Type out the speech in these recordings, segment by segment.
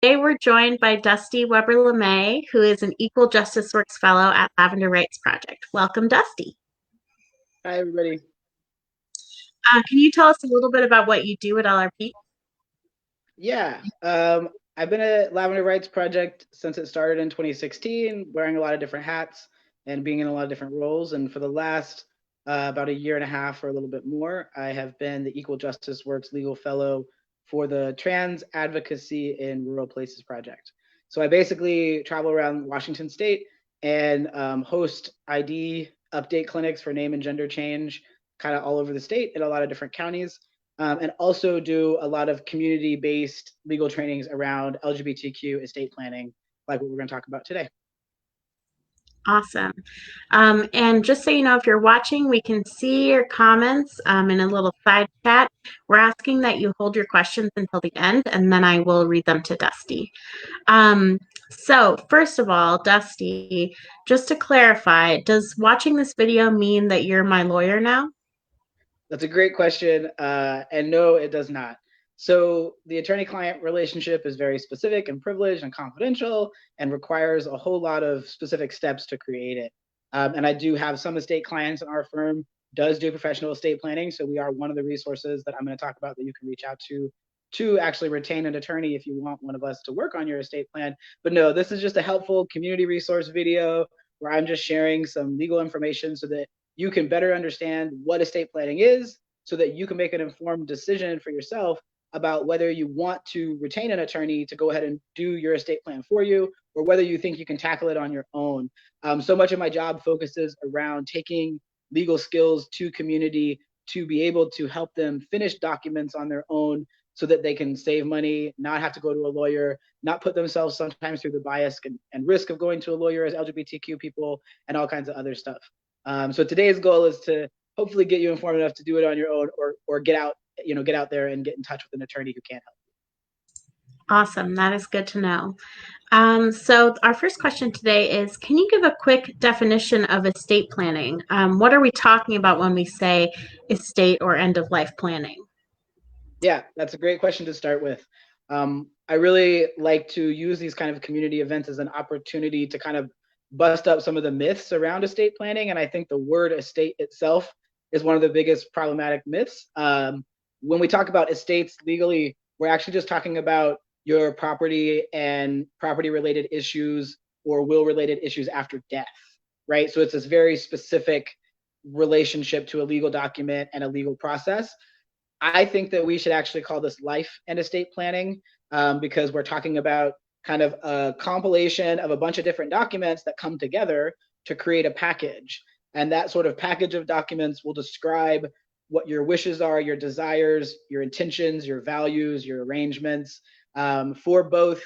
Today we're joined by Dusty Weber LaMay, who is an Equal Justice Works Fellow at Lavender Rights Project. Welcome, Dusty. Hi, everybody. Can you tell us a little bit about what you do at LRP? Yeah, I've been at Lavender Rights Project since it started in 2016, wearing a lot of different hats and being in a lot of different roles. And for the last about a year and a half or a little bit more, I have been the Equal Justice Works Legal Fellow for the Trans Advocacy in Rural Places Project. So I basically travel around Washington State and host ID update clinics for name and gender change, kind of all over the state in a lot of different counties. And also do a lot of community-based legal trainings around LGBTQ estate planning, like what we're going to talk about today. Awesome. And just so you know, if you're watching, we can see your comments in a little side chat. We're asking that you hold your questions until the end, and then I will read them to Dusty. So first of all, Dusty, just to clarify, does watching this video mean that you're my lawyer now? That's a great question. And no, it does not. So the attorney-client relationship is very specific and privileged and confidential and requires a whole lot of specific steps to create it. And I do have some estate clients in our firm does do professional estate planning. So we are one of the resources that I'm going to talk about that you can reach out to actually retain an attorney if you want one of us to work on your estate plan. But no, this is just a helpful community resource video where I'm just sharing some legal information so that you can better understand what estate planning is so that you can make an informed decision for yourself about whether you want to retain an attorney to go ahead and do your estate plan for you, or whether you think you can tackle it on your own. So much of my job focuses around taking legal skills to community to be able to help them finish documents on their own so that they can save money, not have to go to a lawyer, not put themselves sometimes through the bias and risk of going to a lawyer as LGBTQ people, and all kinds of other stuff. So today's goal is to hopefully get you informed enough to do it on your own, or get out there and get in touch with an attorney who can help. Awesome. That is good to know. So our first question today is, can you give a quick definition of estate planning? What are we talking about when we say estate or end of life planning? Yeah, that's a great question to start with. I really like to use these kind of community events as an opportunity to kind of bust up some of the myths around estate planning. And I think the word estate itself is one of the biggest problematic myths. When we talk about estates legally, we're actually just talking about your property and property related issues or will related issues after death, right? So it's this very specific relationship to a legal document and a legal process. I think that we should actually call this life and estate planning, because we're talking about kind of a compilation of a bunch of different documents that come together to create a package. And that sort of package of documents will describe what your wishes are, your desires, your intentions, your values, your arrangements, for both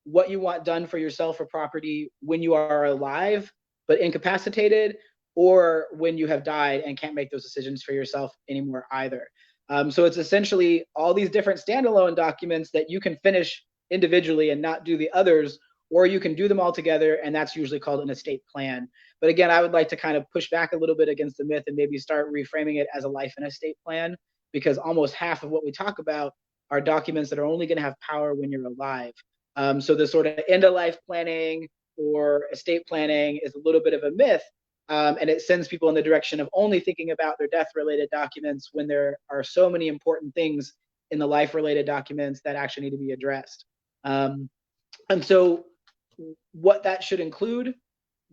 what you want done for yourself or property when you are alive but incapacitated, or when you have died and can't make those decisions for yourself anymore either. So it's essentially all these different standalone documents that you can finish individually and not do the others, or you can do them all together, and that's usually called an estate plan. But again, I would like to kind of push back a little bit against the myth and maybe start reframing it as a life and estate plan, because almost half of what we talk about are documents that are only going to have power when you're alive. So the sort of end of life planning or estate planning is a little bit of a myth, and it sends people in the direction of only thinking about their death related documents when there are so many important things in the life related documents that actually need to be addressed. And so what that should include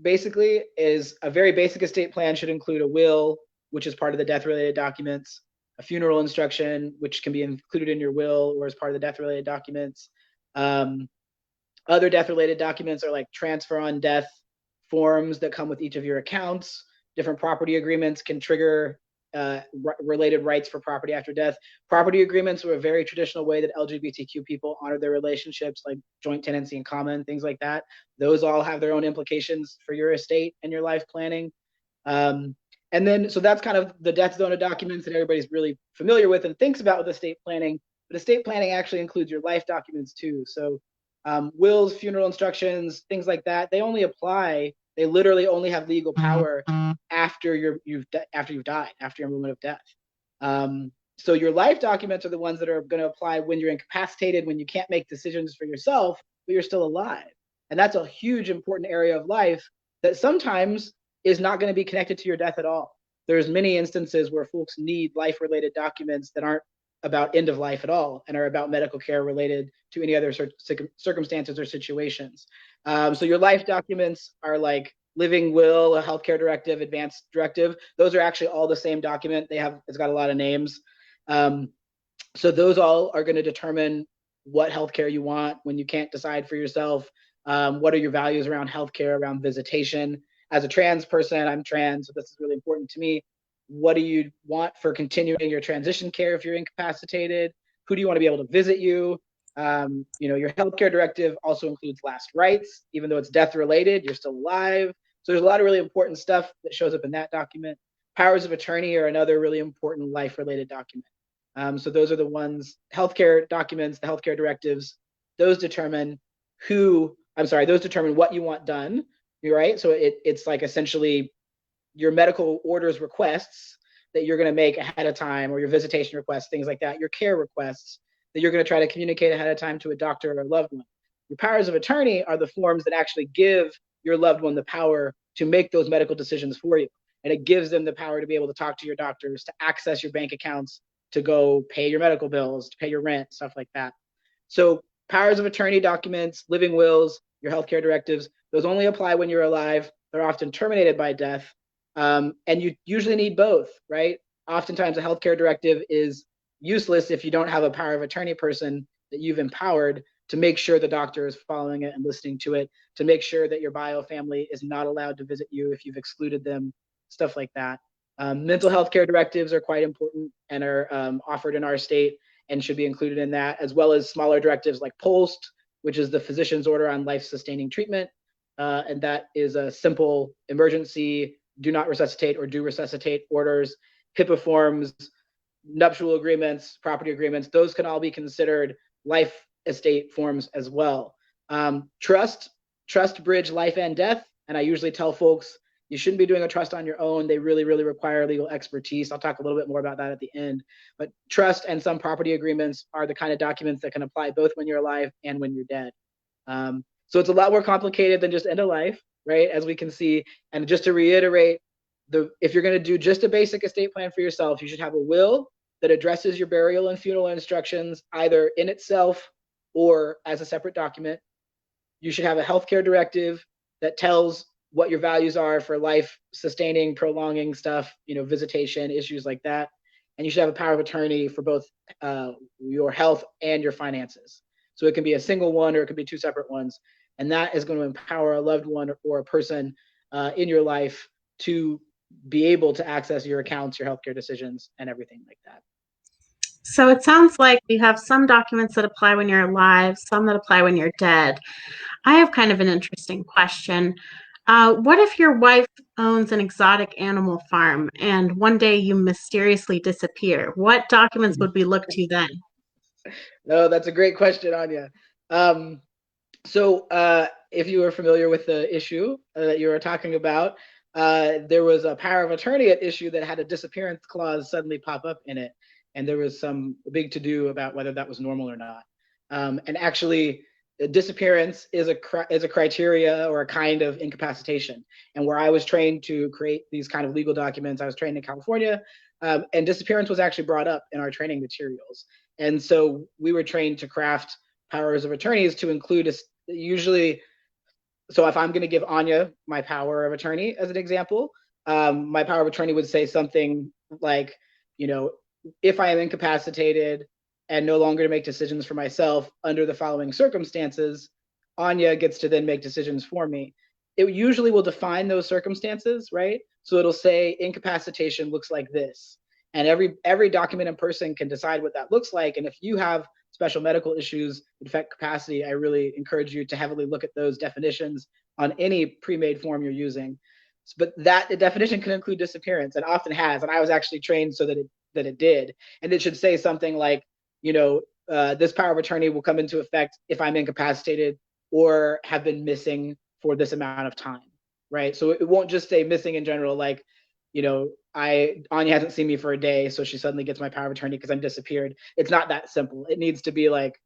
basically is a very basic estate plan should include a will, which is part of the death related documents, a funeral instruction, which can be included in your will or as part of the death related documents. Other death related documents are like transfer on death forms that come with each of your accounts. Different property agreements can trigger related rights for property after death. Property agreements were a very traditional way that LGBTQ people honor their relationships, like joint tenancy in common, things like that. Those all have their own implications for your estate and your life planning. And then, so that's kind of the death zone of documents that everybody's really familiar with and thinks about with estate planning. But estate planning actually includes your life documents too. So wills, funeral instructions, things like that, they only apply, they literally only have legal power after you've died, after your moment of death. So your life documents are the ones that are going to apply when you're incapacitated, when you can't make decisions for yourself, but you're still alive. And that's a huge important area of life that sometimes is not going to be connected to your death at all. There's many instances where folks need life-related documents that aren't about end of life at all and are about medical care related to any other circumstances or situations. So your life documents are like living will, a healthcare directive, advance directive. Those are actually all the same document. It's got a lot of names. So those all are going to determine what healthcare you want when you can't decide for yourself. What are your values around healthcare, around visitation? As a trans person, I'm trans, so this is really important to me. What do you want for continuing your transition care if you're incapacitated? Who do you want to be able to visit you? Your healthcare directive also includes last rites. Even though it's death related, you're still alive. So there's a lot of really important stuff that shows up in that document. Powers of attorney are another really important life related document. So those are the ones, healthcare documents, the healthcare directives, those determine what you want done, right? So it's like essentially your medical orders requests that you're going to make ahead of time, or your visitation requests, things like that, your care requests that you're going to try to communicate ahead of time to a doctor or a loved one. Your powers of attorney are the forms that actually give your loved one the power to make those medical decisions for you. And it gives them the power to be able to talk to your doctors, to access your bank accounts, to go pay your medical bills, to pay your rent, stuff like that. So powers of attorney documents, living wills, your healthcare directives, those only apply when you're alive. They're often terminated by death. And you usually need both, right? Oftentimes a healthcare directive is useless if you don't have a power of attorney person that you've empowered to make sure the doctor is following it and listening to it, to make sure that your bio family is not allowed to visit you if you've excluded them, stuff like that. Mental health care directives are quite important and are offered in our state and should be included in that, as well as smaller directives like POST, which is the physician's order on life-sustaining treatment. And that is a simple emergency, do not resuscitate or do resuscitate orders. HIPAA forms, nuptial agreements, property agreements, those can all be considered life estate forms as well. Trust bridge life and death. And I usually tell folks, you shouldn't be doing a trust on your own. They really, really require legal expertise. I'll talk a little bit more about that at the end. But trust and some property agreements are the kind of documents that can apply both when you're alive and when you're dead. So it's a lot more complicated than just end of life, right? As we can see. And just to reiterate, if you're going to do just a basic estate plan for yourself, you should have a will that addresses your burial and funeral instructions either in itself or as a separate document. You should have a healthcare directive that tells what your values are for life sustaining, prolonging stuff, visitation, issues like that. And you should have a power of attorney for both your health and your finances. So it can be a single one or it could be two separate ones. And that is going to empower a loved one or a person in your life to be able to access your accounts, your healthcare decisions, and everything like that. So it sounds like you have some documents that apply when you're alive, some that apply when you're dead. I have kind of an interesting question. What if your wife owns an exotic animal farm and one day you mysteriously disappear? What documents would we look to then? No, that's a great question, Anya. So if you are familiar with the issue that you were talking about, there was a power of attorney at issue that had a disappearance clause suddenly pop up in it. And there was some big to-do about whether that was normal or not. And actually, disappearance is a criteria or a kind of incapacitation. And where I was trained to create these kind of legal documents, I was trained in California, and disappearance was actually brought up in our training materials. And so we were trained to craft powers of attorneys to include usually. So if I'm going to give Anya my power of attorney as an example, my power of attorney would say something like, if I am incapacitated and no longer to make decisions for myself under the following circumstances, Anya gets to then make decisions for me. It usually will define those circumstances, right? So it'll say incapacitation looks like this. And every document and person can decide what that looks like. And if you have special medical issues that affect capacity, I really encourage you to heavily look at those definitions on any pre-made form you're using. But that definition can include disappearance and often has. And I was actually trained so that it did. And it should say something like, this power of attorney will come into effect if I'm incapacitated or have been missing for this amount of time, right? So it won't just say missing in general, like, Anya hasn't seen me for a day, so she suddenly gets my power of attorney because I'm disappeared. It's not that simple. It needs to be like,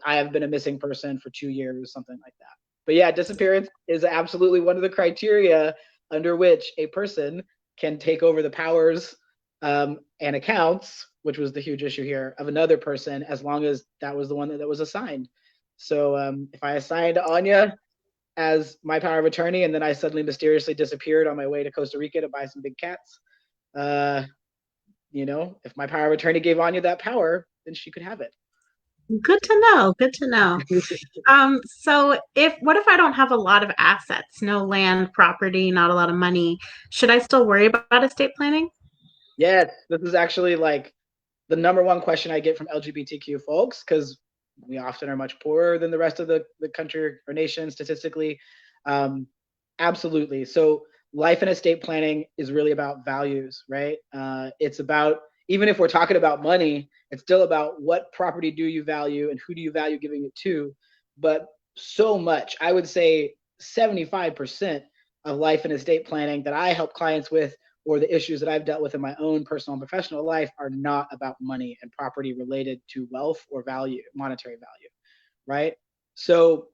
I have been a missing person for 2 years, something like that. But yeah, disappearance is absolutely one of the criteria under which a person can take over the powers and accounts, which was the huge issue here, of another person, as long as that was the one that was assigned. So if I assigned Anya as my power of attorney and then I suddenly mysteriously disappeared on my way to Costa Rica to buy some big cats, if my power of attorney gave Anya that power, then she could have it. Good to know. Good to know. So what if I don't have a lot of assets, no land, property, not a lot of money? Should I still worry about estate planning? Yes, this is actually like the number one question I get from LGBTQ folks, because we often are much poorer than the rest of the country or nation statistically. Absolutely. So life and estate planning is really about values, right? It's about, even if we're talking about money, it's still about what property do you value and who do you value giving it to. But so much, I would say 75% of life and estate planning that I help clients with, or the issues that I've dealt with in my own personal and professional life, are not about money and property related to wealth or value, monetary value, right? So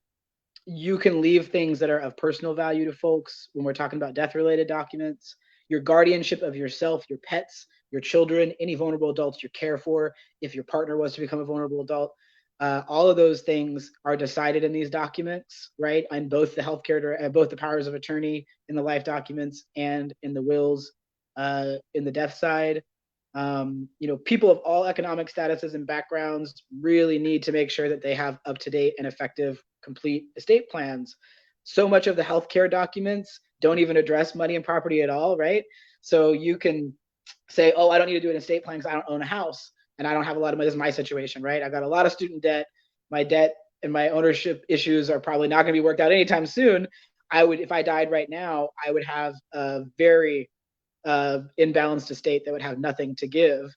you can leave things that are of personal value to folks when we're talking about death related documents, your guardianship of yourself, your pets, your children, any vulnerable adults you care for, if your partner was to become a vulnerable adult. All of those things are decided in these documents, right? On both the healthcare, both the powers of attorney in the life documents and in the wills in the death side. People of all economic statuses and backgrounds really need to make sure that they have up-to-date and effective, complete estate plans. So much of the healthcare documents don't even address money and property at all, right? So you can say, oh, I don't need to do an estate plan because I don't own a house and I don't have a lot of money. This is my situation, right? I got a lot of student debt. My debt and my ownership issues are probably not going to be worked out anytime soon. If I died right now, I would have a very imbalanced estate that would have nothing to give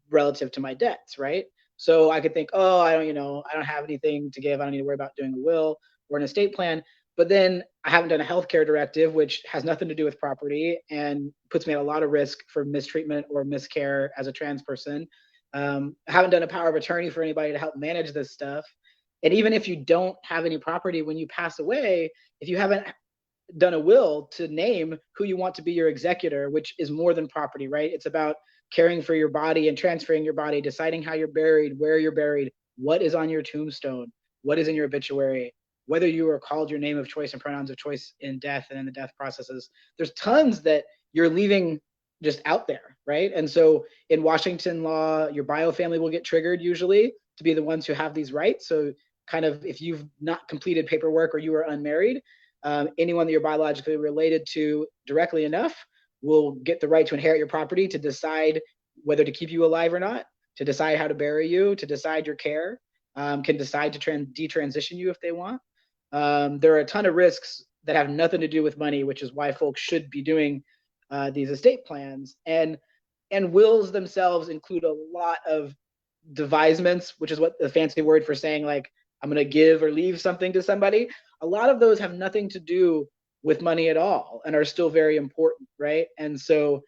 relative to my debts, right? So I could think, oh, I don't have anything to give. I don't need to worry about doing a will or an estate plan. But then I haven't done a healthcare directive, which has nothing to do with property and puts me at a lot of risk for mistreatment or miscare as a trans person. I haven't done a power of attorney for anybody to help manage this stuff. And even if you don't have any property when you pass away, if you haven't done a will to name who you want to be your executor, which is more than property, right? It's about caring for your body and transferring your body, deciding how you're buried, where you're buried, what is on your tombstone, what is in your obituary, whether you are called your name of choice and pronouns of choice in death and in the death processes. There's tons that you're leaving just out there, right? And so in Washington law, your bio family will get triggered usually to be the ones who have these rights. So kind of if you've not completed paperwork or you are unmarried, anyone that you're biologically related to directly enough will get the right to inherit your property, to decide whether to keep you alive or not, to decide how to bury you, to decide your care, can decide to detransition you if they want. There are a ton of risks that have nothing to do with money, which is why folks should be doing these estate plans. And wills themselves include a lot of devisements, which is what the fancy word for saying like I'm going to give or leave something to somebody. A lot of those have nothing to do with money at all and are still very important, right? And so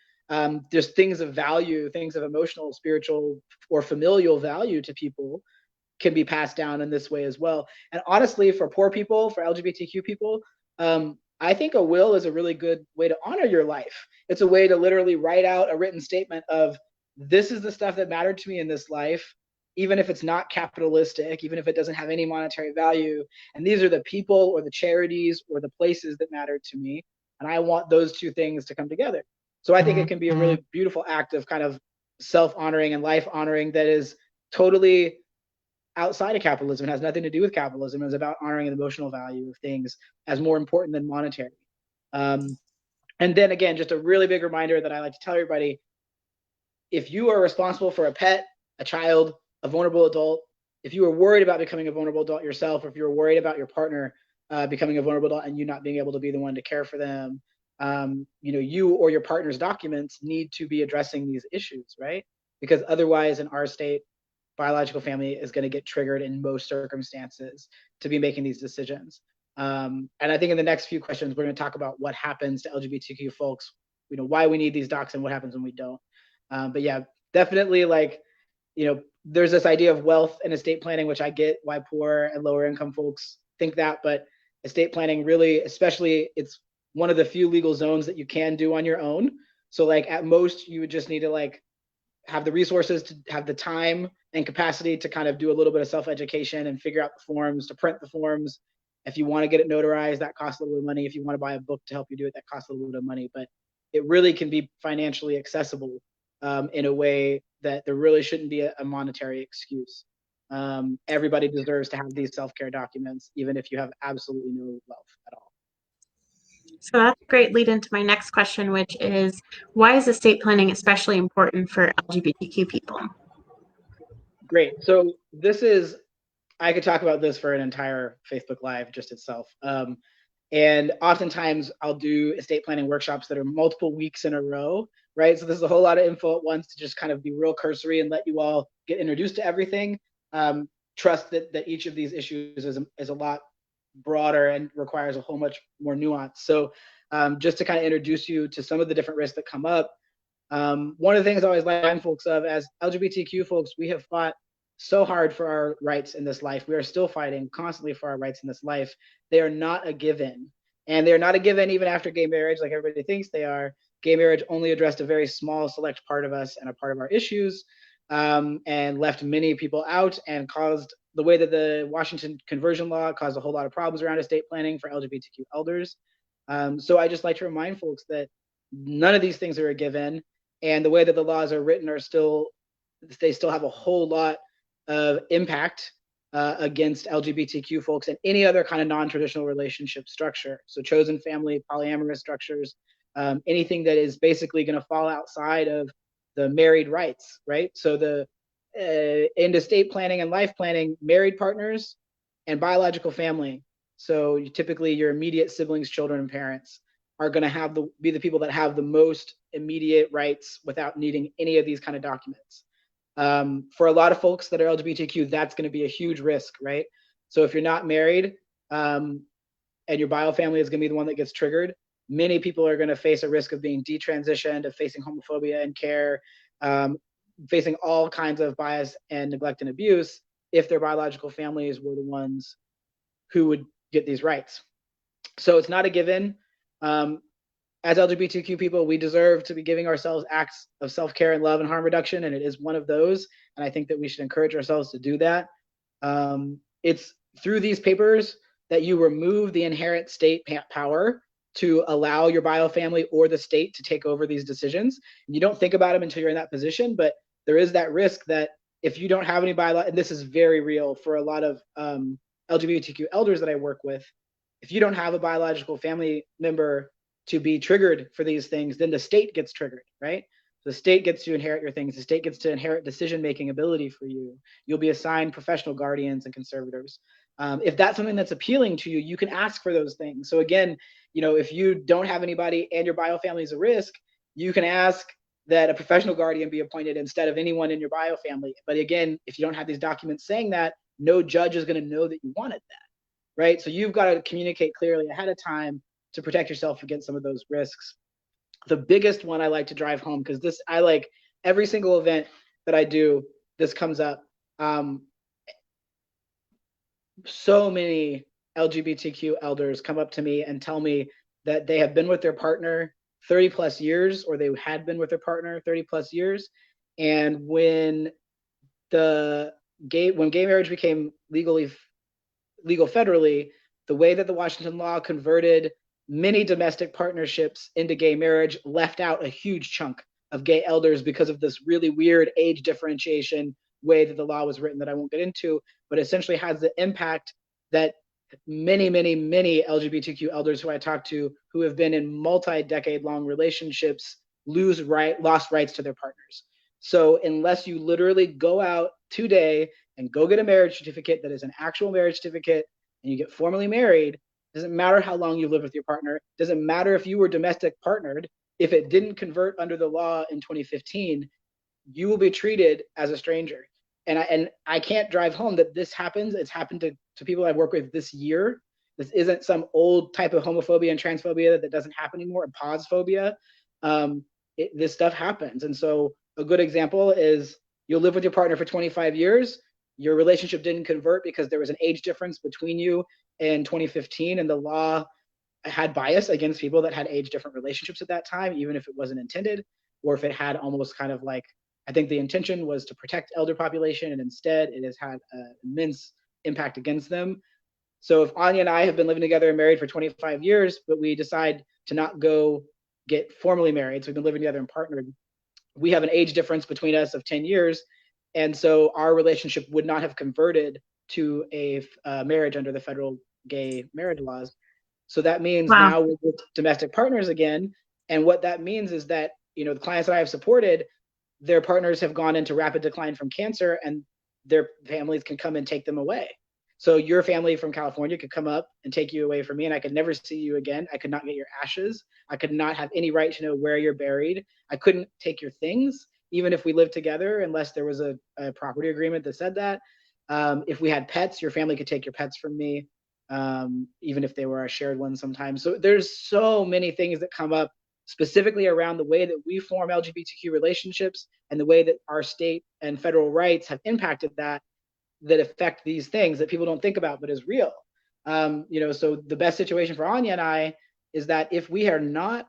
there's things of value, things of emotional, spiritual, or familial value to people can be passed down in this way as well. And honestly, for poor people, for LGBTQ people, I think a will is a really good way to honor your life. It's a way to literally write out a written statement of this is the stuff that mattered to me in this life, even if it's not capitalistic, even if it doesn't have any monetary value. And these are the people or the charities or the places that mattered to me. And I want those two things to come together. So I think it can be a really beautiful act of kind of self-honoring and life honoring that is totally outside of capitalism. It has nothing to do with capitalism. It's about honoring the emotional value of things as more important than monetary. And then again, just a really big reminder that I like to tell everybody, if you are responsible for a pet, a child, a vulnerable adult, if you are worried about becoming a vulnerable adult yourself, or if you're worried about your partner becoming a vulnerable adult and you not being able to be the one to care for them, you or your partner's documents need to be addressing these issues, right? Because otherwise in our state, biological family is going to get triggered in most circumstances to be making these decisions. And I think in the next few questions, we're going to talk about what happens to LGBTQ folks why we need these docs and what happens when we don't. But yeah, definitely like, there's this idea of wealth and estate planning, which I get why poor and lower income folks think that, but estate planning really, especially, it's one of the few legal zones that you can do on your own. So like at most you would just need to like have the resources, to have the time and capacity to kind of do a little bit of self-education and figure out the forms, to print the forms. If you want to get it notarized, that costs a little bit of money. If you want to buy a book to help you do it, that costs a little bit of money. But it really can be financially accessible in a way that there really shouldn't be a monetary excuse. Everybody deserves to have these self-care documents, even if you have absolutely no wealth at all. So that's a great lead into my next question, which is, why is estate planning especially important for LGBTQ people? Great. So I could talk about this for an entire Facebook Live just itself. And oftentimes I'll do estate planning workshops that are multiple weeks in a row, right? So this is a whole lot of info at once to just kind of be real cursory and let you all get introduced to everything. Trust that each of these issues is a lot broader and requires a whole much more nuance. So just to kind of introduce you to some of the different risks that come up. One of the things I always remind folks of, as LGBTQ folks, we have fought so hard for our rights in this life. We are still fighting constantly for our rights in this life. They are not a given. And they're not a given even after gay marriage, like everybody thinks they are. Gay marriage only addressed a very small select part of us and a part of our issues, and left many people out, and caused the way that the Washington conversion law caused a whole lot of problems around estate planning for LGBTQ elders. So I just like to remind folks that none of these things are a given. And the way that the laws are written they still have a whole lot of impact against LGBTQ folks and any other kind of non-traditional relationship structure. So chosen family, polyamorous structures, anything that is basically going to fall outside of the married rights, right? So in estate planning and life planning, married partners and biological family, so typically your immediate siblings, children, and parents, are going to be the people that have the most immediate rights without needing any of these kind of documents. For a lot of folks that are LGBTQ, that's going to be a huge risk, right? So if you're not married and your bio family is going to be the one that gets triggered, many people are going to face a risk of being detransitioned, of facing homophobia in care, facing all kinds of bias and neglect and abuse if their biological families were the ones who would get these rights. So it's not a given. As LGBTQ people, we deserve to be giving ourselves acts of self-care and love and harm reduction, and it is one of those. And I think that we should encourage ourselves to do that. It's through these papers that you remove the inherent state power to allow your bio family or the state to take over these decisions. And you don't think about them until you're in that position, but there is that risk that if you don't have any and this is very real for a lot of LGBTQ elders that I work with, if you don't have a biological family member to be triggered for these things, then the state gets triggered, right? The state gets to inherit your things. The state gets to inherit decision-making ability for you. You'll be assigned professional guardians and conservators. If that's something that's appealing to you, you can ask for those things. So again, if you don't have anybody and your bio family is a risk, you can ask that a professional guardian be appointed instead of anyone in your bio family. But again, if you don't have these documents saying that, no judge is going to know that you wanted that, right? So you've got to communicate clearly ahead of time to protect yourself against some of those risks. The biggest one I like to drive home, because I like every single event that I do, this comes up. So many LGBTQ elders come up to me and tell me that they have been with their partner 30 plus years, or they had been with their partner 30 plus years. And when gay marriage became legal federally, the way that the Washington law converted many domestic partnerships into gay marriage left out a huge chunk of gay elders because of this really weird age differentiation way that the law was written that I won't get into, but essentially has the impact that many, many, many LGBTQ elders who I talk to who have been in multi-decade long relationships lost rights to their partners. So unless you literally go out today and go get a marriage certificate that is an actual marriage certificate and you get formally married, doesn't matter how long you live with your partner, doesn't matter if you were domestic partnered, if it didn't convert under the law in 2015, you will be treated as a stranger. And I can't drive home that this happens. It's happened to people I've worked with this year. This isn't some old type of homophobia and transphobia that doesn't happen anymore, and pause phobia. this stuff happens. And so a good example is you'll live with your partner for 25 years. Your relationship didn't convert because there was an age difference between you in 2015, and the law had bias against people that had age different relationships at that time, even if it wasn't intended, or if it had almost kind of like, I think the intention was to protect elder population, and instead it has had an immense impact against them. So if Anya and I have been living together and married for 25 years, but we decide to not go get formally married, so we've been living together and partnered, we have an age difference between us of 10 years. And so our relationship would not have converted to a marriage under the federal gay marriage laws. So that means Wow. now we're domestic partners again. And what that means is that, the clients that I have supported, their partners have gone into rapid decline from cancer, and their families can come and take them away. So your family from California could come up and take you away from me, and I could never see you again. I could not get your ashes. I could not have any right to know where you're buried. I couldn't take your things, even if we lived together, unless there was a property agreement that said that. If we had pets, your family could take your pets from me, even if they were a shared one sometimes. So there's so many things that come up specifically around the way that we form LGBTQ relationships and the way that our state and federal rights have impacted that affect these things that people don't think about, but is real. So the best situation for Anya and I is that if we are not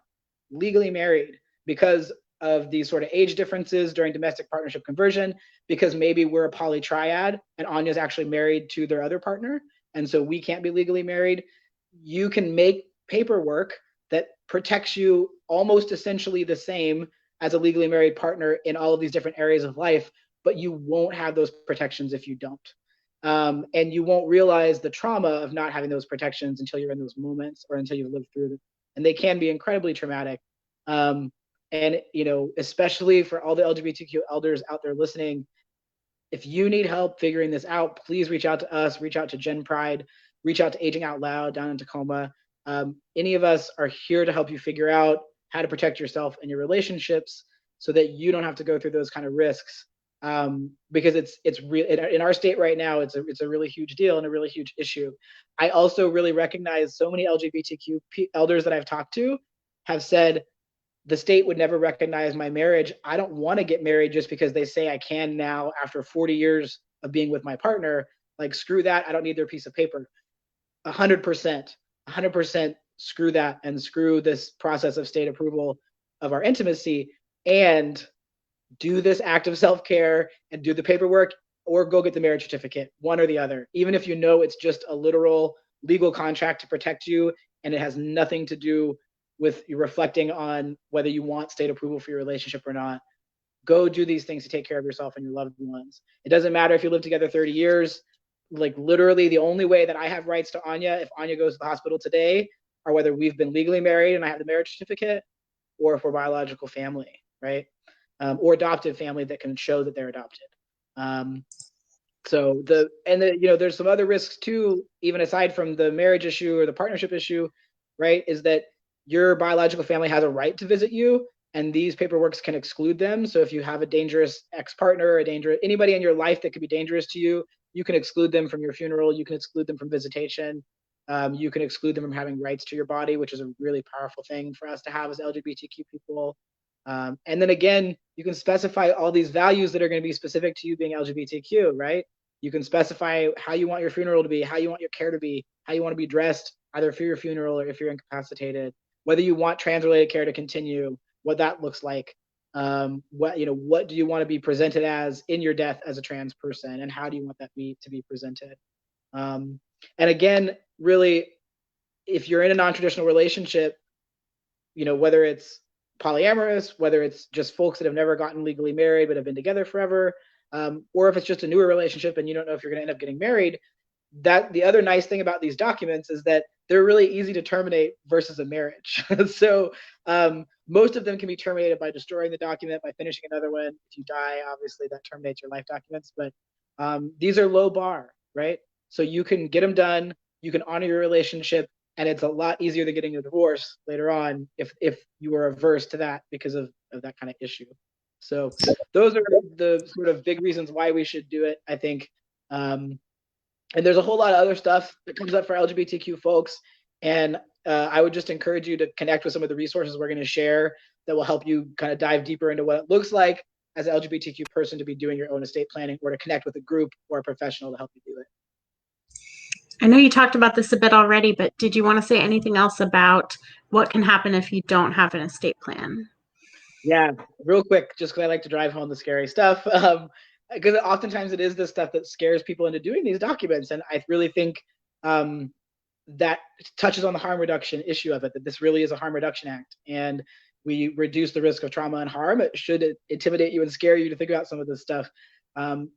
legally married because of these sort of age differences during domestic partnership conversion, because maybe we're a polytriad and Anya's actually married to their other partner, and so we can't be legally married, you can make paperwork that protects you almost essentially the same as a legally married partner in all of these different areas of life, but you won't have those protections if you don't. And you won't realize the trauma of not having those protections until you're in those moments or until you've lived through them. And they can be incredibly traumatic. And, especially for all the LGBTQ elders out there listening, if you need help figuring this out, please reach out to us, reach out to Gen Pride, reach out to Aging Out Loud down in Tacoma. Any of us are here to help you figure out how to protect yourself and your relationships so that you don't have to go through those kind of risks. Because it's real in our state right now. It's a really huge deal and a really huge issue. I also really recognize so many LGBTQ elders that I've talked to have said the state would never recognize my marriage. I don't want to get married just because they say I can now after 40 years of being with my partner. Like, screw that. I don't need their piece of paper. 100% screw that, and screw this process of state approval of our intimacy, and do this act of self-care and do the paperwork, or go get the marriage certificate, one or the other, even if you know it's just a literal legal contract to protect you and it has nothing to do with you reflecting on whether you want state approval for your relationship or not. Go do these things to take care of yourself and your loved ones. It doesn't matter if you live together 30 years. Like, literally the only way that I have rights to Anya, if Anya goes to the hospital today, are whether we've been legally married and I have the marriage certificate, or if we're biological family, right? Or adoptive family that can show that they're adopted. There's some other risks too, even aside from the marriage issue or the partnership issue, right? Is that your biological family has a right to visit you, and these paperworks can exclude them. So if you have a dangerous ex-partner, anybody in your life that could be dangerous to you, you can exclude them from your funeral. You can exclude them from visitation. You can exclude them from having rights to your body, which is a really powerful thing for us to have as LGBTQ people. And then again, you can specify all these values that are going to be specific to you being LGBTQ, right? You can specify how you want your funeral to be, how you want your care to be, how you want to be dressed, either for your funeral or if you're incapacitated, whether you want trans-related care to continue, what that looks like. What do you want to be presented as in your death as a trans person, and how do you want that to be presented? And again, really, if you're in a non-traditional relationship, whether it's polyamorous, whether it's just folks that have never gotten legally married but have been together forever, or if it's just a newer relationship and you don't know if you're going to end up getting married, that the other nice thing about these documents is that they're really easy to terminate versus a marriage. So most of them can be terminated by destroying the document, by finishing another one. If you die, obviously that terminates your life documents, but these are low bar, right? So you can get them done, you can honor your relationship, and it's a lot easier than getting a divorce later on if you are averse to that because of that kind of issue. So those are the sort of big reasons why we should do it, I think. And there's a whole lot of other stuff that comes up for LGBTQ folks. And I would just encourage you to connect with some of the resources we're going to share. that will help you kind of dive deeper into what it looks like as an LGBTQ person to be doing your own estate planning, or to connect with a group or a professional to help you do it. I know you talked about this a bit already, but did you want to say anything else about what can happen if you don't have an estate plan? Yeah, real quick, just because I like to drive home the scary stuff. Because oftentimes it is the stuff that scares people into doing these documents. And I really think that touches on the harm reduction issue of it, that this really is a harm reduction act. And we reduce the risk of trauma and harm. It should intimidate you and scare you to think about some of this stuff.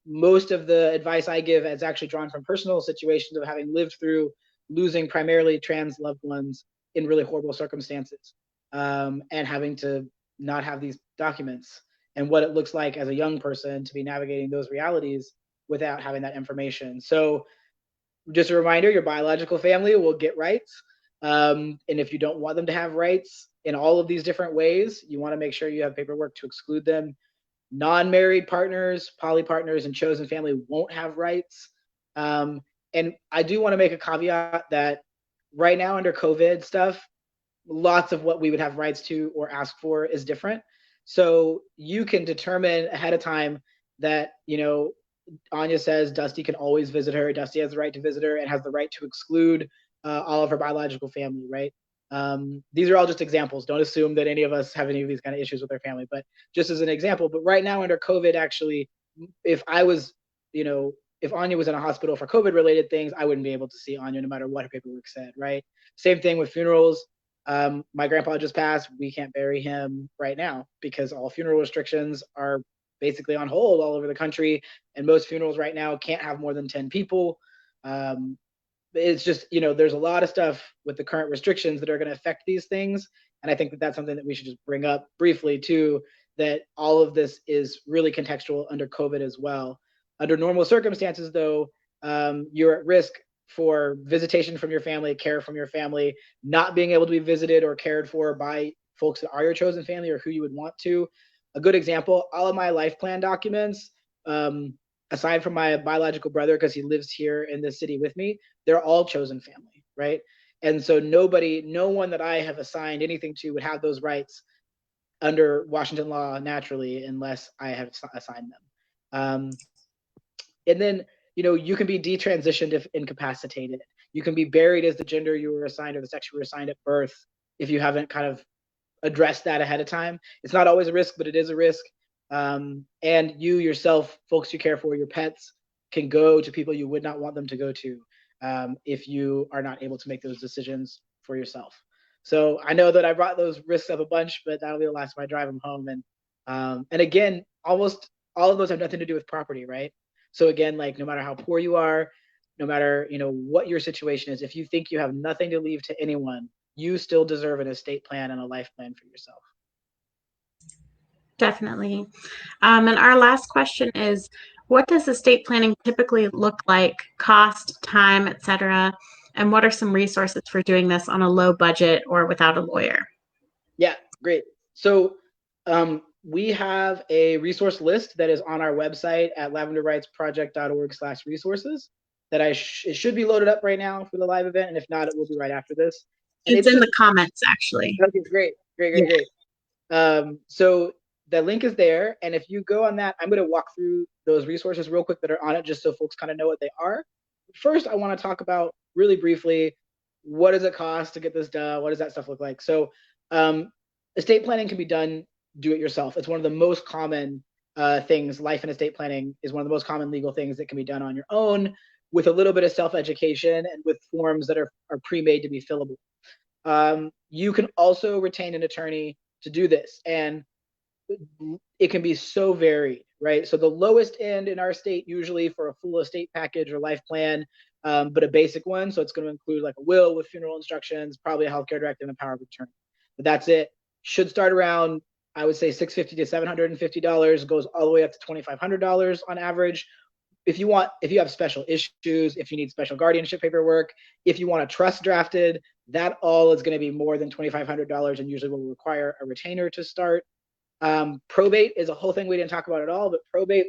Most of the advice I give is actually drawn from personal situations of having lived through losing primarily trans loved ones in really horrible circumstances, and having to not have these documents, and what it looks like as a young person to be navigating those realities without having that information. So just a reminder, your biological family will get rights. And if you don't want them to have rights in all of these different ways, you want to make sure you have paperwork to exclude them. Non-married partners, poly partners, and chosen family won't have rights. And I do want to make a caveat that right now under COVID stuff, lots of what we would have rights to or ask for is different. So you can determine ahead of time that, Anya says Dusty can always visit her. Dusty has the right to visit her and has the right to exclude all of her biological family, right? These are all just examples. Don't assume that any of us have any of these kind of issues with our family, but just as an example. But right now under COVID, actually, if I was, if Anya was in a hospital for COVID related things, I wouldn't be able to see Anya no matter what her paperwork said, right? Same thing with funerals. My grandpa just passed. We can't bury him right now because all funeral restrictions are basically on hold all over the country, and most funerals right now can't have more than 10 people. It's just, there's a lot of stuff with the current restrictions that are going to affect these things, and I think that that's something that we should just bring up briefly too, that all of this is really contextual under COVID as well. Under normal circumstances, though, you're at risk for visitation from your family, care from your family, not being able to be visited or cared for by folks that are your chosen family or who you would want to. A good example, all of my life plan documents, aside from my biological brother, because he lives here in this city with me, they're all chosen family, right? And so no one that I have assigned anything to would have those rights under Washington law naturally, unless I have assigned them. And then, you can be detransitioned if incapacitated. You can be buried as the gender you were assigned or the sex you were assigned at birth if you haven't kind of address that ahead of time. It's not always a risk, but it is a risk. And you yourself, folks you care for, your pets, can go to people you would not want them to go to if you are not able to make those decisions for yourself. So I know that I brought those risks up a bunch, but that'll be the last time I drive them home. And again, almost all of those have nothing to do with property, right? So again, like no matter how poor you are, no matter what your situation is, if you think you have nothing to leave to anyone, you still deserve an estate plan and a life plan for yourself. Definitely. And our last question is, what does estate planning typically look like, cost, time, etc.? And what are some resources for doing this on a low budget or without a lawyer? Yeah, great. So we have a resource list that is on our website at lavenderrightsproject.org/resources that it should be loaded up right now for the live event. And if not, it will be right after this. And It's in the comments, actually. Okay, great. So the link is there. And if you go on that, I'm going to walk through those resources real quick that are on it, just so folks kind of know what they are. First, I want to talk about really briefly, what does it cost to get this done? What does that stuff look like? So estate planning can be done do it yourself. It's one of the most common things. Life and estate planning is one of the most common legal things that can be done on your own with a little bit of self-education and with forms that are pre-made to be fillable. You can also retain an attorney to do this, and it can be so varied, right? So the lowest end in our state usually for a full estate package or life plan, but a basic one. So it's going to include like a will with funeral instructions, probably a healthcare directive and a power of attorney. But that's it. Should start around, I would say $650 to $750, goes all the way up to $2,500 on average. If you have special issues, if you need special guardianship paperwork, if you want a trust drafted, that all is going to be more than $2,500 and usually will require a retainer to start. Probate is a whole thing we didn't talk about at all, but probate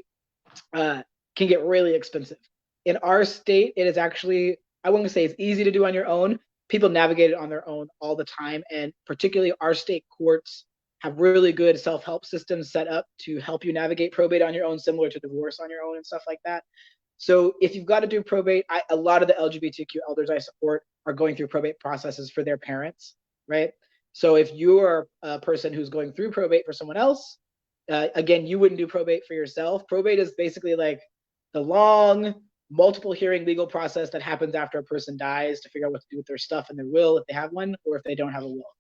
can get really expensive. In our state, it is actually, I wouldn't say it's easy to do on your own. People navigate it on their own all the time, and particularly our state courts have really good self-help systems set up to help you navigate probate on your own, similar to divorce on your own and stuff like that. So if you've got to do probate, a lot of the LGBTQ elders I support are going through probate processes for their parents, right? So if you are a person who's going through probate for someone else, again, you wouldn't do probate for yourself. Probate is basically like the long, multiple hearing legal process that happens after a person dies to figure out what to do with their stuff and their will, if they have one, or if they don't have a will.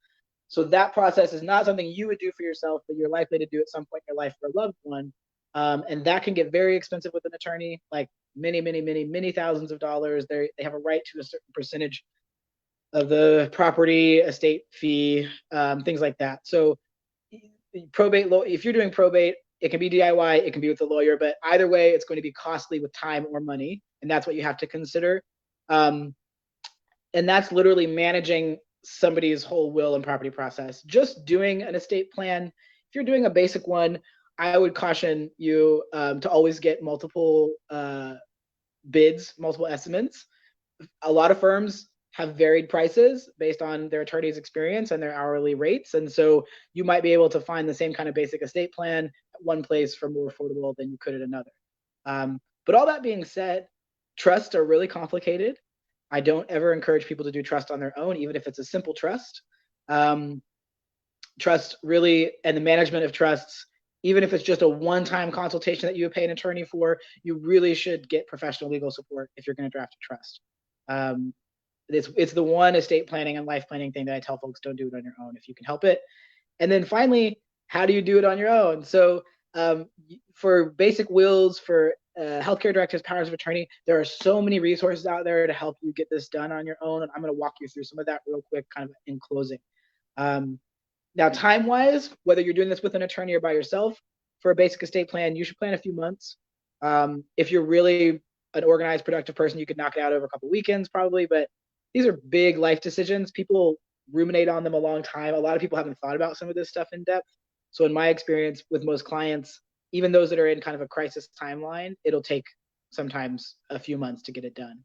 So that process is not something you would do for yourself, but you're likely to do at some point in your life for a loved one. And that can get very expensive with an attorney, like many thousands of dollars. They have a right to a certain percentage of the property, estate fee, things like that. So probate, if you're doing probate, it can be DIY, it can be with a lawyer, but either way, it's going to be costly with time or money, and that's what you have to consider. And that's literally managing somebody's whole will and property process. Just doing an estate plan, if you're doing a basic one, I would caution you to always get multiple bids, multiple estimates. A lot of firms have varied prices based on their attorney's experience and their hourly rates. And so you might be able to find the same kind of basic estate plan at one place for more affordable than you could at another. But all that being said, trusts are really complicated. I don't ever encourage people to do trust on their own, even if it's a simple trust. Trust really, and the management of trusts, even if it's just a one-time consultation that you pay an attorney for, you really should get professional legal support if you're going to draft a trust. It's the one estate planning and life planning thing that I tell folks, don't do it on your own if you can help it. And then finally, how do you do it on your own? So for basic wills, for healthcare directives, powers of attorney, there are so many resources out there to help you get this done on your own. And I'm going to walk you through some of that real quick, kind of in closing. Now, time-wise, whether you're doing this with an attorney or by yourself, for a basic estate plan, you should plan a few months. If you're really an organized, productive person, you could knock it out over a couple of weekends probably, but these are big life decisions. People ruminate on them a long time. A lot of people haven't thought about some of this stuff in depth. So in my experience with most clients, even those that are in kind of a crisis timeline, it'll take sometimes a few months to get it done.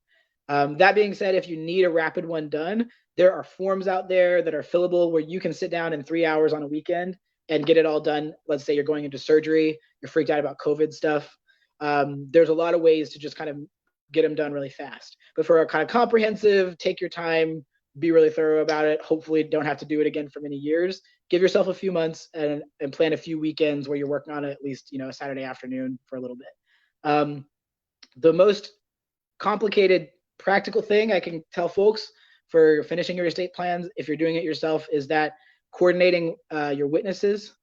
That being said, if you need a rapid one done, there are forms out there that are fillable where you can sit down in 3 hours on a weekend and get it all done. Let's say you're going into surgery, you're freaked out about COVID stuff. There's a lot of ways to just kind of get them done really fast. But for a kind of comprehensive, take your time, be really thorough about it. Hopefully don't have to do it again for many years. Give yourself a few months and plan a few weekends where you're working on it, at least, a Saturday afternoon for a little bit. The most complicated practical thing I can tell folks for finishing your estate plans, if you're doing it yourself, is that coordinating your witnesses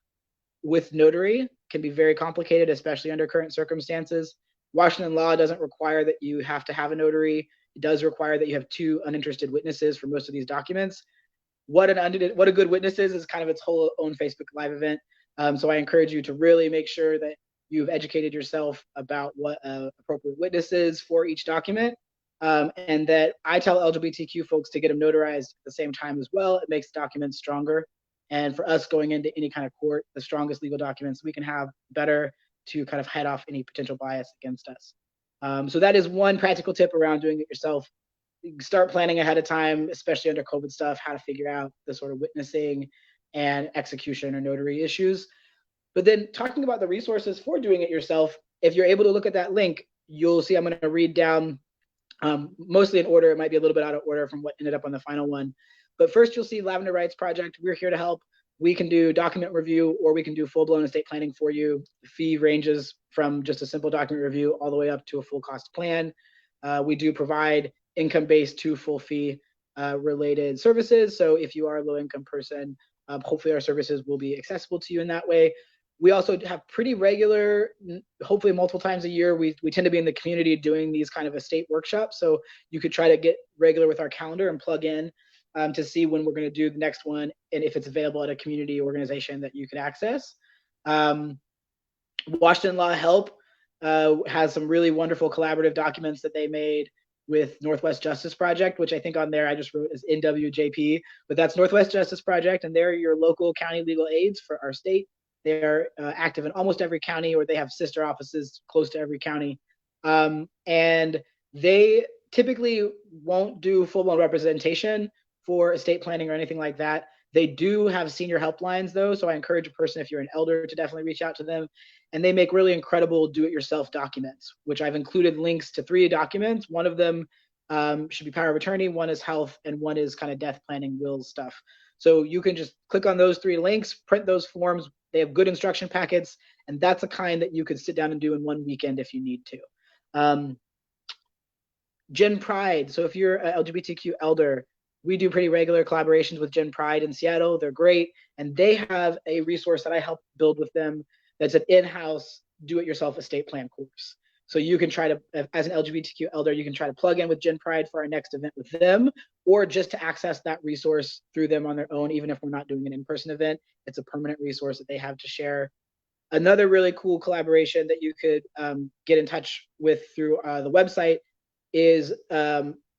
with notary can be very complicated, especially under current circumstances. Washington law doesn't require that you have to have a notary. It does require that you have 2 uninterested witnesses for most of these documents. What a good witness is kind of its whole own Facebook Live event. So I encourage you to really make sure that you've educated yourself about what appropriate witness is for each document. And that I tell LGBTQ folks to get them notarized at the same time as well. It makes documents stronger. And for us going into any kind of court, the strongest legal documents we can have better to kind of head off any potential bias against us. So that is one practical tip around doing it yourself. Start planning ahead of time, especially under COVID stuff, how to figure out the sort of witnessing and execution or notary issues. But then talking about the resources for doing it yourself, if you're able to look at that link, you'll see I'm going to read down mostly in order. It might be a little bit out of order from what ended up on the final one. But first, you'll see Lavender Rights Project. We're here to help. We can do document review, or we can do full-blown estate planning for you. The fee ranges from just a simple document review all the way up to a full cost plan. We do provide income-based to full fee related services. So if you are a low-income person, hopefully our services will be accessible to you in that way. We also have pretty regular, hopefully multiple times a year, we tend to be in the community doing these kind of estate workshops. So you could try to get regular with our calendar and plug in to see when we're going to do the next one and if it's available at a community organization that you could access. Washington Law Help has some really wonderful collaborative documents that they made with Northwest Justice Project, which I think on there I just wrote as NWJP, but that's Northwest Justice Project, and they're your local county legal aids for our state. They're active in almost every county, or they have sister offices close to every county. And they typically won't do full-blown representation for estate planning or anything like that. They do have senior helplines though, so I encourage a person, if you're an elder, to definitely reach out to them. And they make really incredible do-it-yourself documents, which I've included links to 3 documents. One of them should be power of attorney, one is health, and one is kind of death planning, wills stuff. So you can just click on those 3 links, print those forms. They have good instruction packets, and that's a kind that you could sit down and do in one weekend if you need to. Gen Pride. So if you're an LGBTQ elder, we do pretty regular collaborations with Gen Pride in Seattle. They're great. And they have a resource that I helped build with them that's an in-house do-it-yourself estate plan course. So you can try to, as an LGBTQ elder, you can try to plug in with Gen Pride for our next event with them, or just to access that resource through them on their own, even if we're not doing an in-person event. It's a permanent resource that they have to share. Another really cool collaboration that you could get in touch with through the website is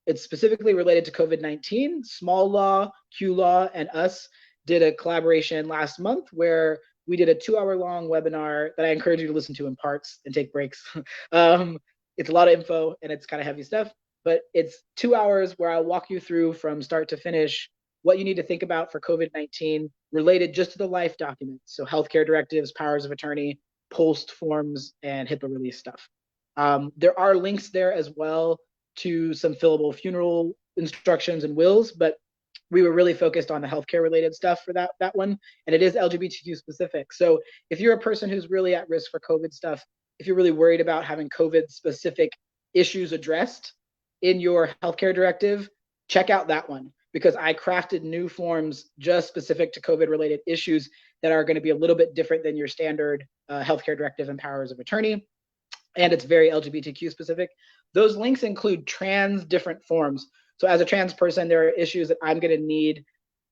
it's specifically related to COVID-19. Small Law, Q Law, and us did a collaboration last month where we did a 2-hour-long webinar that I encourage you to listen to in parts and take breaks. It's a lot of info and it's kind of heavy stuff, but it's 2 hours where I'll walk you through from start to finish what you need to think about for COVID-19 related just to the life documents. So healthcare directives, powers of attorney, post forms, and HIPAA release stuff. There are links there as well to some fillable funeral instructions and wills, but we were really focused on the healthcare related stuff for that one, and it is LGBTQ specific. So if you're a person who's really at risk for COVID stuff, if you're really worried about having COVID specific issues addressed in your healthcare directive, check out that one, because I crafted new forms just specific to COVID related issues that are going to be a little bit different than your standard healthcare directive and powers of attorney. And it's very LGBTQ specific. Those links include trans different forms. So as a trans person, there are issues that I'm going to need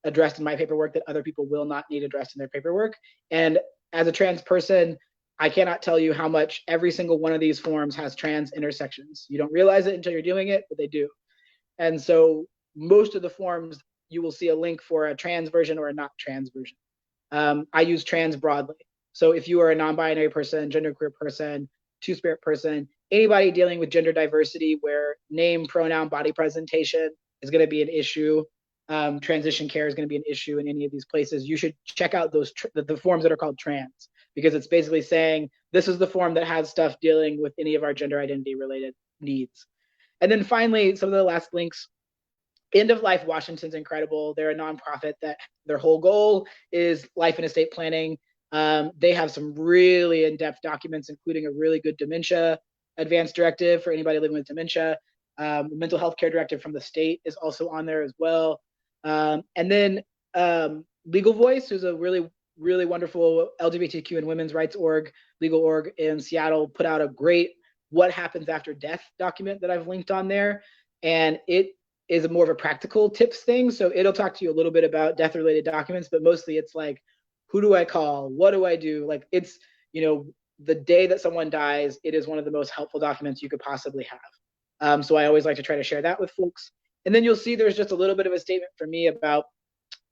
addressed in my paperwork that other people will not need addressed in their paperwork. And as a trans person, I cannot tell you how much every single one of these forms has trans intersections. You don't realize it until you're doing it, but they do. And so most of the forms, you will see a link for a trans version or a not trans version. I use trans broadly. So if you are a non-binary person, genderqueer person, two-spirit person, anybody dealing with gender diversity where name, pronoun, body presentation is going to be an issue, transition care is going to be an issue in any of these places, you should check out those the forms that are called trans, because it's basically saying this is the form that has stuff dealing with any of our gender identity related needs. And then finally, some of the last links. End of Life Washington's incredible. They're a nonprofit that their whole goal is life and estate planning. They have some really in-depth documents, including a really good dementia advance directive for anybody living with dementia. The mental health care directive from the state is also on there as well. And then Legal Voice, who's a really, really wonderful LGBTQ and women's rights legal org in Seattle, put out a great what happens after death document that I've linked on there. And it is more of a practical tips thing. So it'll talk to you a little bit about death related documents, but mostly it's like, who do I call? What do I do? Like it's, the day that someone dies, it is one of the most helpful documents you could possibly have. So I always like to try to share that with folks. And then you'll see there's just a little bit of a statement for me about,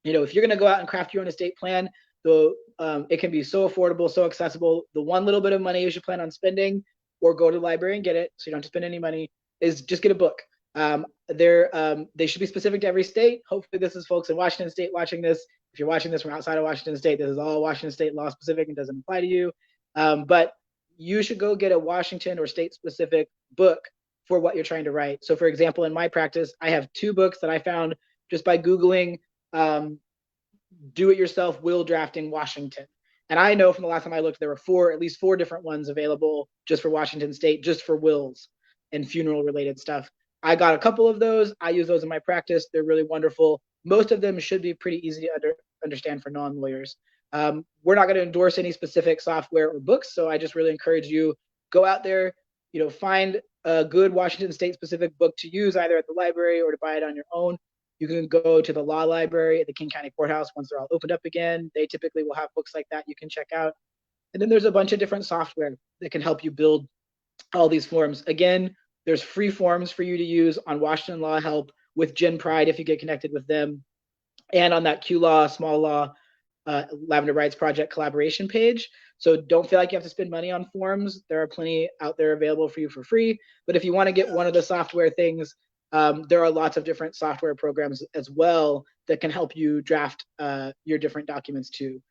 if you're going to go out and craft your own estate plan, it can be so affordable, so accessible. The one little bit of money you should plan on spending, or go to the library and get it, so you don't have to spend any money, is just get a book. They should be specific to every state. Hopefully this is folks in Washington State watching this. If you're watching this from outside of Washington State, this is all Washington State law specific and doesn't apply to you. But you should go get a Washington or state specific book for what you're trying to write. So for example, in my practice, I have 2 books that I found just by Googling do-it-yourself will drafting Washington. And I know from the last time I looked, there were at least four different ones available just for Washington State, just for wills and funeral related stuff. I got a couple of those. I use those in my practice. They're really wonderful. Most of them should be pretty easy to understand for non-lawyers. We're not going to endorse any specific software or books, so I just really encourage you, go out there, find a good Washington State specific book to use either at the library or to buy it on your own. You can go to the law library at the King County Courthouse once they're all opened up again. They typically will have books like that you can check out. And then there's a bunch of different software that can help you build all these forms. Again, there's free forms for you to use on Washington Law Help with Gen Pride if you get connected with them, and on that Q Law, Small Law, Lavender Rights Project collaboration page. So don't feel like you have to spend money on forms. There are plenty out there available for you for free. But if you want to get one of the software things, there are lots of different software programs as well that can help you draft your different documents too.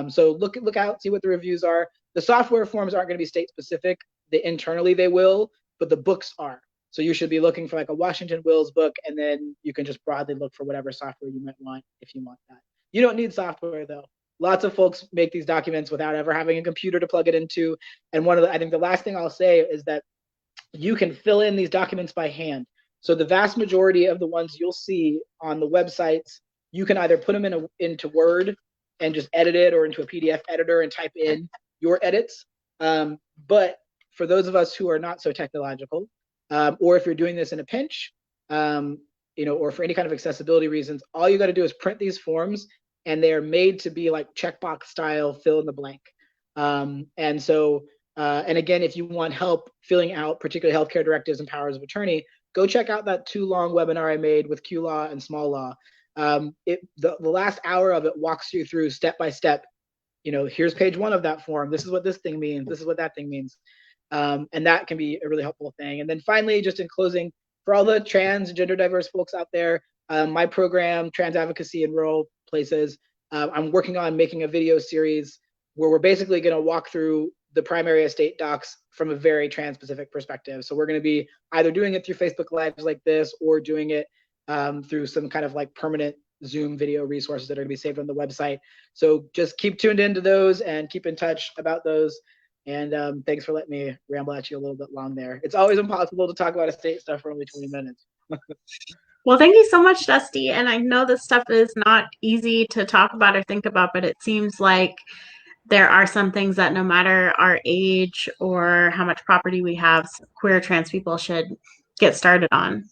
So look out, see what the reviews are. The software forms aren't going to be state specific. Internally they will, but the books are. So you should be looking for like a Washington wills book, and then you can just broadly look for whatever software you might want if you want that. You don't need software though. Lots of folks make these documents without ever having a computer to plug it into. And I think the last thing I'll say is that you can fill in these documents by hand. So the vast majority of the ones you'll see on the websites, you can either put them into Word and just edit it, or into a PDF editor and type in your edits. But for those of us who are not so technological, or if you're doing this in a pinch, or for any kind of accessibility reasons, all you got to do is print these forms, and they are made to be like checkbox style, fill in the blank. And again, if you want help filling out particularly healthcare directives and powers of attorney, go check out that 2-long webinar I made with Q Law and Small Law. The last hour of it walks you through step by step. Here's page 1 of that form. This is what this thing means. This is what that thing means. And that can be a really helpful thing. And then finally, just in closing, for all the trans and gender diverse folks out there, my program, Trans Advocacy in Rural Places, I'm working on making a video series where we're basically going to walk through the primary estate docs from a very trans-specific perspective. So we're going to be either doing it through Facebook Lives like this, or doing it through some kind of like permanent Zoom video resources that are going to be saved on the website. So just keep tuned into those and keep in touch about those. And thanks for letting me ramble at you a little bit long there. It's always impossible to talk about estate stuff for only 20 minutes. Well, thank you so much, Dusty. And I know this stuff is not easy to talk about or think about, but it seems like there are some things that no matter our age or how much property we have, queer trans people should get started on.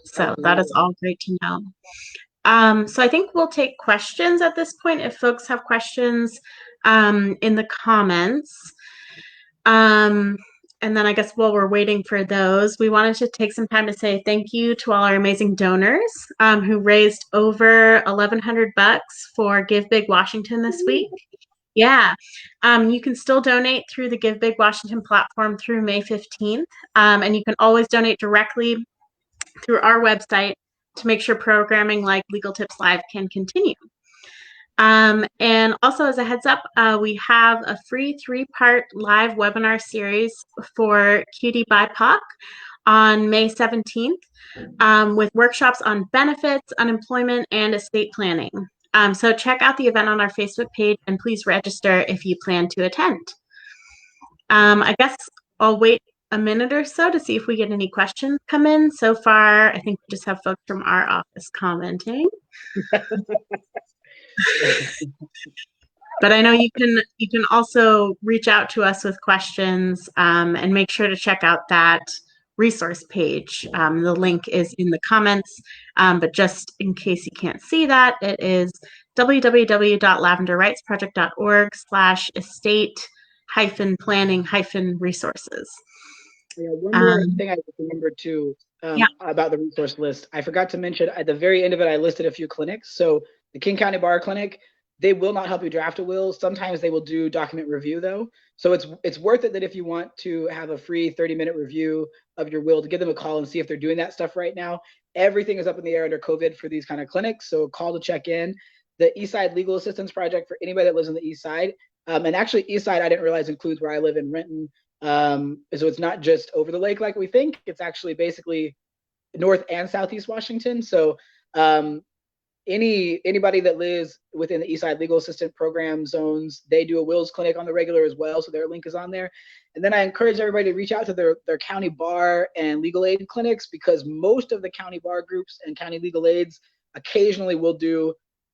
So Absolutely. That is all great to know. So I think we'll take questions at this point if folks have questions in the comments. And then I guess while we're waiting for those, we wanted to take some time to say thank you to all our amazing donors who raised over $1,100 for Give Big Washington this week. Yeah, you can still donate through the Give Big Washington platform through May 15th, and you can always donate directly through our website to make sure programming like Legal Tips Live can continue. And also, as a heads up, we have a free 3-part live webinar series for QD BIPOC on May 17th with workshops on benefits, unemployment, and estate planning. So check out the event on our Facebook page, and please register if you plan to attend. I guess I'll wait a minute or so to see if we get any questions come in. So far, I think we just have folks from our office commenting. But I know you can also reach out to us with questions and make sure to check out that resource page. The link is in the comments, but just in case you can't see that, it is www.lavenderrights.org/estate-planning-resources. Yeah, one more thing I just remembered too about the resource list. I forgot to mention at the very end of it, I listed a few clinics. So the King County Bar Clinic, they will not help you draft a will. Sometimes they will do document review though. So it's worth it that if you want to have a free 30-minute review of your will, to give them a call and see if they're doing that stuff right now. Everything is up in the air under COVID for these kind of clinics. So call to check in. The Eastside Legal Assistance Project for anybody that lives on the East Side. And actually Eastside, I didn't realize includes where I live in Renton. So it's not just over the lake like we think. It's actually basically North and Southeast Washington. So anybody that lives within the Eastside Legal Assistant Program zones, they do a wills clinic on the regular as well. So their link is on there. And then I encourage everybody to reach out to their county bar and legal aid clinics, because most of the county bar groups and county legal aids occasionally will do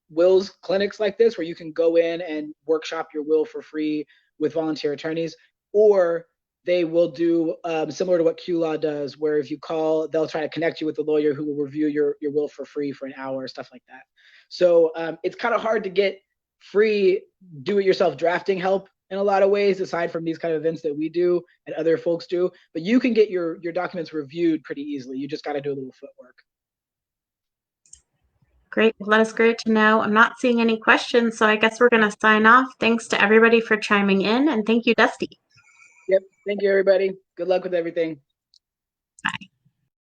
wills clinics like this, where you can go in and workshop your will for free with volunteer attorneys. Or they will do similar to what Q Law does, where if you call, they'll try to connect you with a lawyer who will review your will for free for an hour, stuff like that. So it's kind of hard to get free do-it-yourself drafting help in a lot of ways, aside from these kind of events that we do and other folks do. But you can get your documents reviewed pretty easily. You just got to do a little footwork. Great. Well, that is great to know. I'm not seeing any questions, so I guess we're going to sign off. Thanks to everybody for chiming in, and thank you, Dusty. Yep. Thank you, everybody. Good luck with everything. Bye.